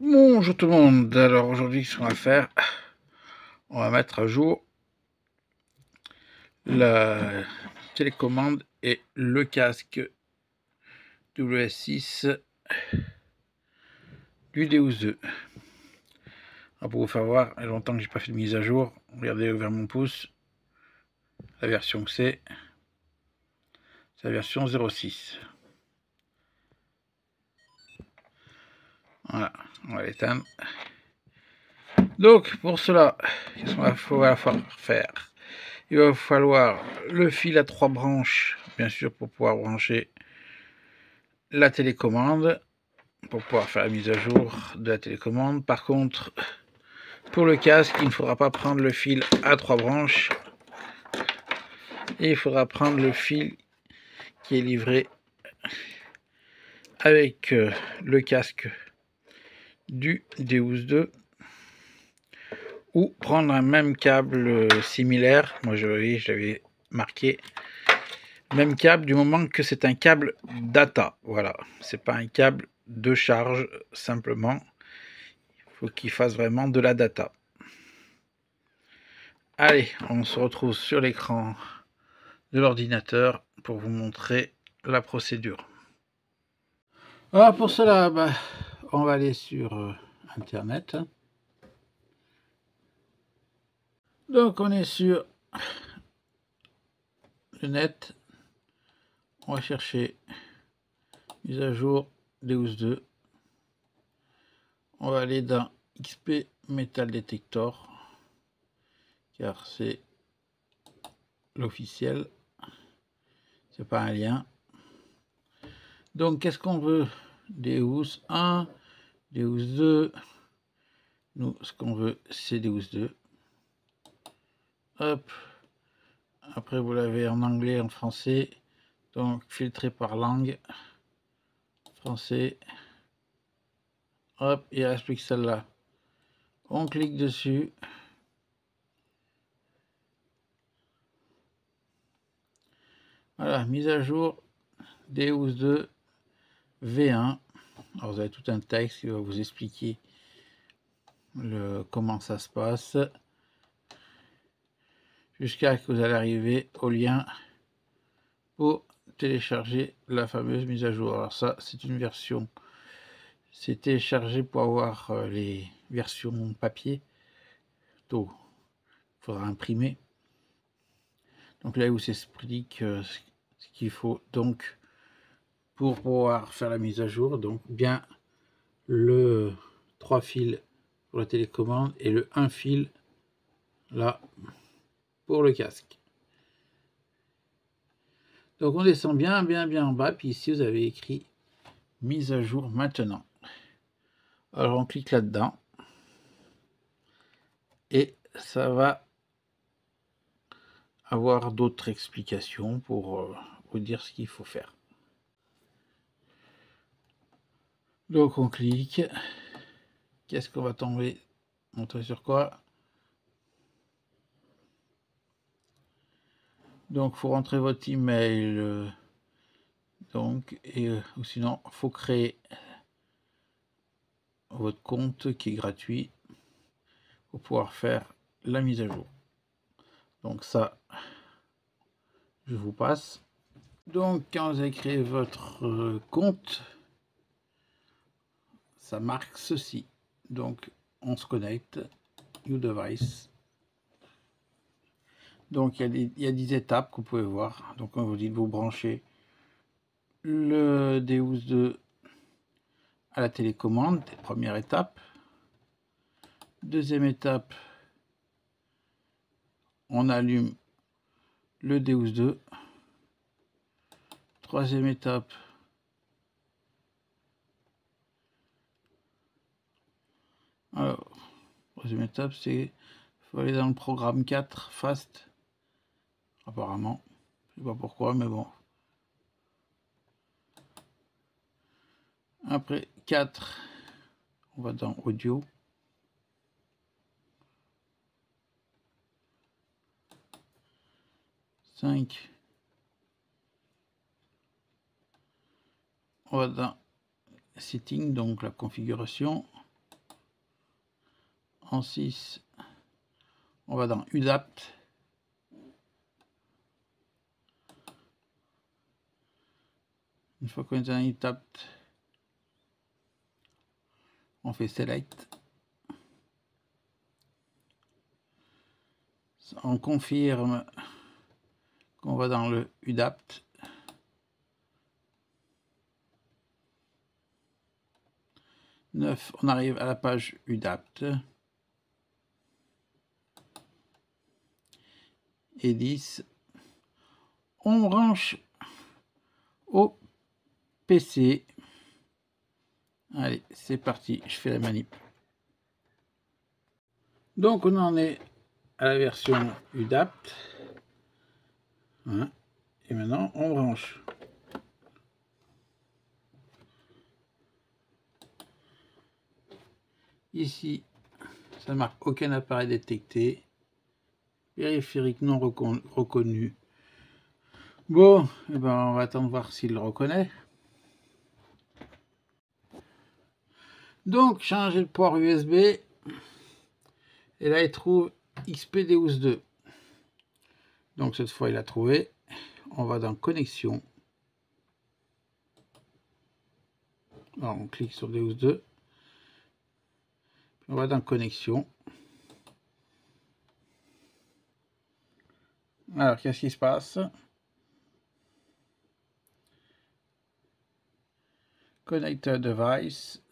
Bonjour tout le monde, alors aujourd'hui ce qu'on va faire, on va mettre à jour la télécommande et le casque WS6 du D12. Alors pour vous faire voir, il y a longtemps que j'ai pas fait de mise à jour, regardez vers mon pouce, la version que c'est la version 06. Voilà, on va l'éteindre. Donc pour cela, qu'est-ce qu'on va falloir faire? Il va falloir le fil à 3 branches, bien sûr, pour pouvoir brancher la télécommande, pour pouvoir faire la mise à jour de la télécommande. Par contre, pour le casque, il ne faudra pas prendre le fil à 3 branches et il faudra prendre le fil qui est livré avec le casque du D12 ou prendre un même câble similaire. Moi je l'avais marqué même câble du moment que c'est un câble data. Voilà, c'est pas un câble de charge simplement. Il faut qu'il fasse vraiment de la data. Allez, on se retrouve sur l'écran de l'ordinateur pour vous montrer la procédure. Alors pour cela, on va aller sur internet. Donc on est sur le net, on va chercher mise à jour D12. On va aller dans XP Metal Detector car c'est l'officiel, c'est pas un lien. Donc qu'est-ce qu'on veut? D12 1, D12 2. Nous ce qu'on veut c'est D12 2. Hop. Après vous l'avez en anglais, en français. Donc filtré par langue. Français. Hop, il reste plus que celle-là. On clique dessus. Voilà, mise à jour D12 V1. Alors vous avez tout un texte qui va vous expliquer comment ça se passe. Jusqu'à ce que vous allez arriver au lien pour télécharger la fameuse mise à jour. Alors ça, c'est une version. C'est téléchargé pour avoir les versions papier. Donc, il faudra imprimer. Donc là, il vous explique ce qu'il faut donc pour pouvoir faire la mise à jour. Donc bien le 3 fils pour la télécommande et le 1 fil là pour le casque. Donc on descend bien en bas, puis ici vous avez écrit mise à jour maintenant. Alors on clique là-dedans et ça va avoir d'autres explications pour vous dire ce qu'il faut faire. Donc on clique. Qu'est-ce qu'on va tomber? Montrer sur quoi? Donc faut rentrer votre email. Donc ou sinon faut créer votre compte qui est gratuit pour pouvoir faire la mise à jour. Donc ça, je vous passe. Donc quand vous avez créé votre compte, ça marque ceci. Donc on se connecte, New Device. Donc il y a 10 étapes que vous pouvez voir. Donc on vous dit de vous brancher le D12 à la télécommande, première étape. Deuxième étape, on allume le D12. Troisième étape, alors, troisième étape, c'est faut aller dans le programme 4 Fast. Apparemment, je sais pas pourquoi, mais bon. Après 4, on va dans Audio. 5, on va dans Setting, donc la configuration. En 6, on va dans UDAPT. Une fois qu'on est dans UDAPT, on fait Select. On confirme qu'on va dans le UDAPT. On arrive à la page UDAPT. Et 10, on branche au PC. Allez, c'est parti, je fais la manip. Donc on en est à la version UDAPT. Hein, et maintenant on branche. Ici, ça marque aucun appareil détecté. Périphérique non reconnu. Bon, eh ben, on va attendre voir s'il le reconnaît. Donc, changer le port USB. Et là, il trouve XPDeus 2. Donc, cette fois, il a trouvé. On va dans Connexion. Alors, on clique sur Deus 2. Puis on va dans Connexion. Alors, qu'est-ce qui se passe? Connector Device.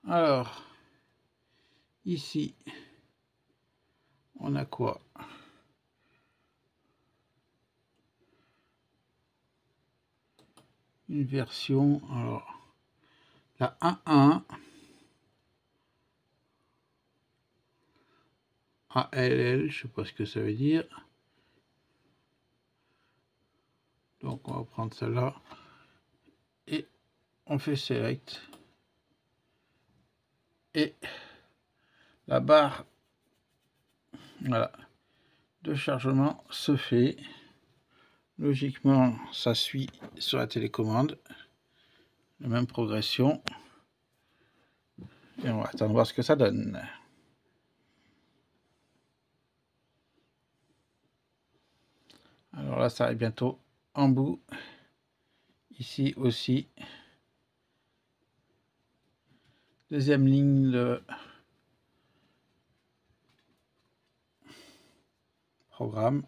Alors, ici, on a quoi? Une version, alors, la 1.1 ALL, je sais pas ce que ça veut dire. Donc, on va prendre celle-là. Et on fait Select. Et la barre, voilà, de chargement se fait. Logiquement, ça suit sur la télécommande. La même progression. Et on va attendre voir ce que ça donne. Alors là, ça arrive bientôt en bout. Ici aussi. Deuxième ligne de programme.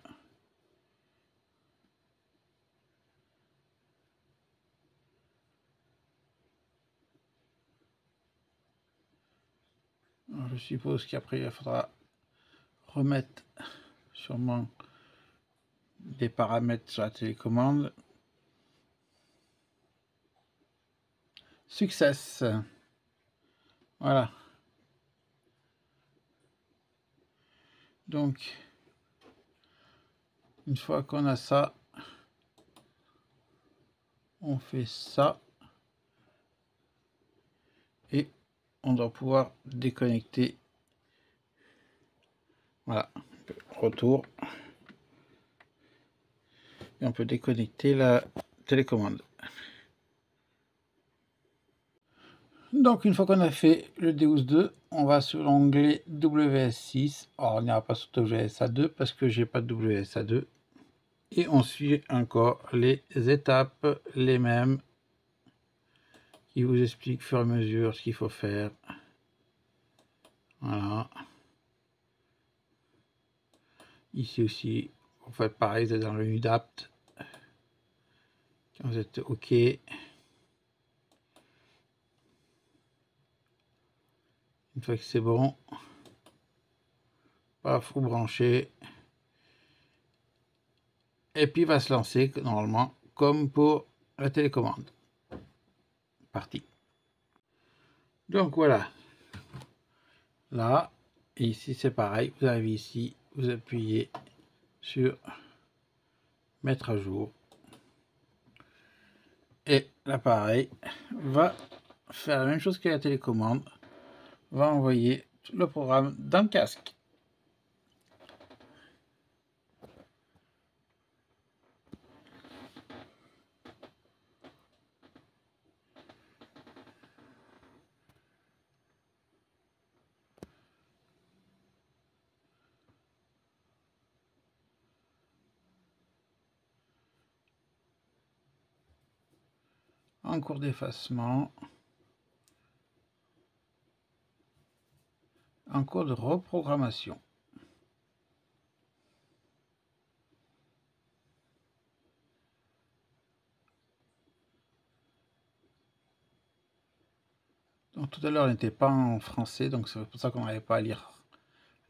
Alors, je suppose qu'après, il faudra remettre sûrement des paramètres sur la télécommande. Success. Voilà. Donc, une fois qu'on a ça, on fait ça. Et on doit pouvoir déconnecter. Voilà. Retour. Et on peut déconnecter la télécommande. Donc une fois qu'on a fait le Deus 2, on va sur l'onglet WS6. Alors on n'ira pas sur WSA2 parce que j'ai pas de WSA2. Et on suit encore les étapes, les mêmes, qui vous expliquent au fur et à mesure ce qu'il faut faire. Voilà. Ici aussi, vous faites pareil, vous êtes dans le UDAPT. Quand vous êtes OK. Une fois que c'est bon, paf, vous branchez. Et puis il va se lancer normalement comme pour la télécommande. Parti. Donc voilà. Là, et ici c'est pareil. Vous arrivez ici, vous appuyez sur mettre à jour. Et l'appareil va faire la même chose que la télécommande. Va envoyer le programme dans le casque. en cours d'effacement, en cours de reprogrammation. Donc tout à l'heure, elle n'était pas en français, donc c'est pour ça qu'on n'arrivait pas à lire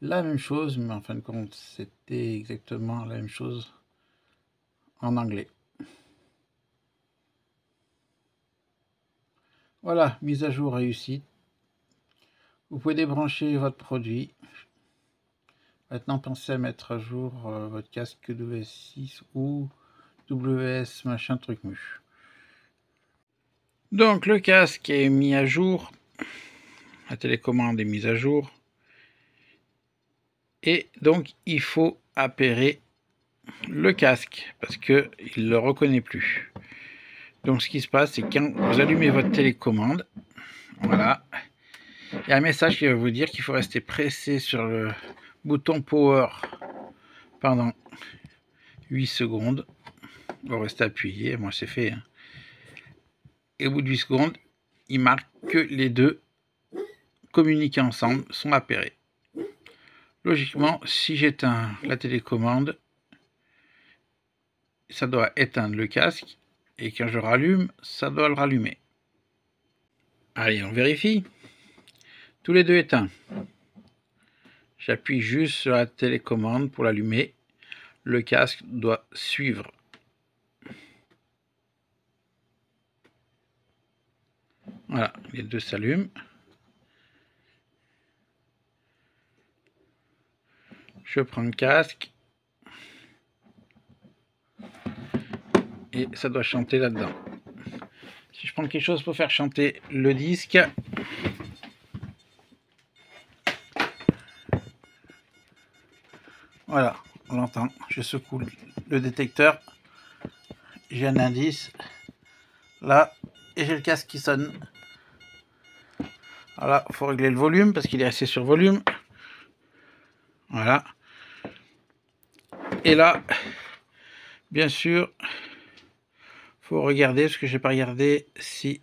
la même chose, mais en fin de compte, c'était exactement la même chose en anglais. Voilà, mise à jour réussie. Vous pouvez débrancher votre produit. Maintenant, pensez à mettre à jour votre casque WS6 ou WS machin truc mu. Donc le casque est mis à jour, la télécommande est mise à jour, et donc il faut appairer le casque parce qu'il ne le reconnaît plus. Donc ce qui se passe, c'est quand vous allumez votre télécommande, voilà, il y a un message qui va vous dire qu'il faut rester pressé sur le bouton power pendant 8 secondes. Vous restez appuyé, moi c'est fait, hein. Et au bout de 8 secondes, il marque que les deux communiqués ensemble sont appairés. Logiquement, si j'éteins la télécommande, ça doit éteindre le casque, et quand je rallume, ça doit le rallumer. Allez, on vérifie. Tous les deux éteints. J'appuie juste sur la télécommande pour l'allumer. Le casque doit suivre. Voilà, les deux s'allument. Je prends le casque. Et ça doit chanter là-dedans. Si je prends quelque chose pour faire chanter le disque, voilà, on l'entend. Je secoue le détecteur. J'ai un indice là et j'ai le casque qui sonne. Voilà, il faut régler le volume parce qu'il est assez sur volume. Voilà. Et là, bien sûr, faut regarder, parce que j'ai pas regardé si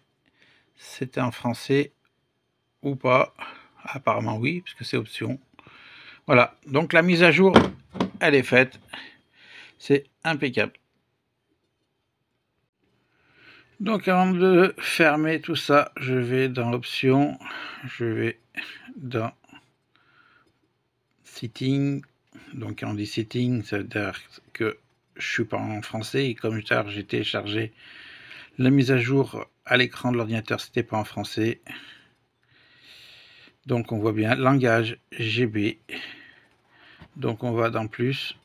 c'était en français ou pas. Apparemment oui, parce que c'est option. Voilà, donc la mise à jour, elle est faite. C'est impeccable. Donc avant de fermer tout ça, je vais dans option, je vais dans setting. Donc quand on dit setting, ça veut dire que je suis pas en français, et comme j'ai téléchargé la mise à jour à l'écran de l'ordinateur, c'était pas en français. Donc on voit bien langage GB. Donc on va dans plus,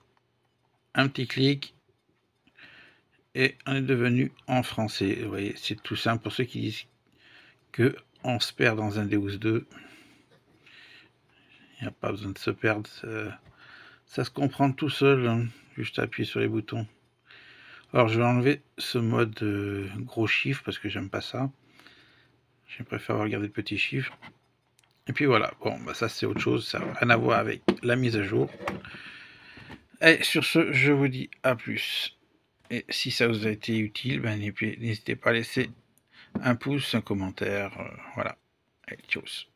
un petit clic, et on est devenu en français. Vous voyez, c'est tout simple pour ceux qui disent que on se perd dans un Deus 2. Il n'y a pas besoin de se perdre, ça se comprend tout seul, hein, juste appuyer sur les boutons. Alors je vais enlever ce mode gros chiffre parce que j'aime pas ça. Je préfère regarder le petit chiffre. Et puis voilà, bon, bah ça c'est autre chose, ça n'a rien à voir avec la mise à jour. Et sur ce, je vous dis à plus. Et si ça vous a été utile, ben, n'hésitez pas à laisser un pouce, un commentaire, voilà. Allez, tchuss.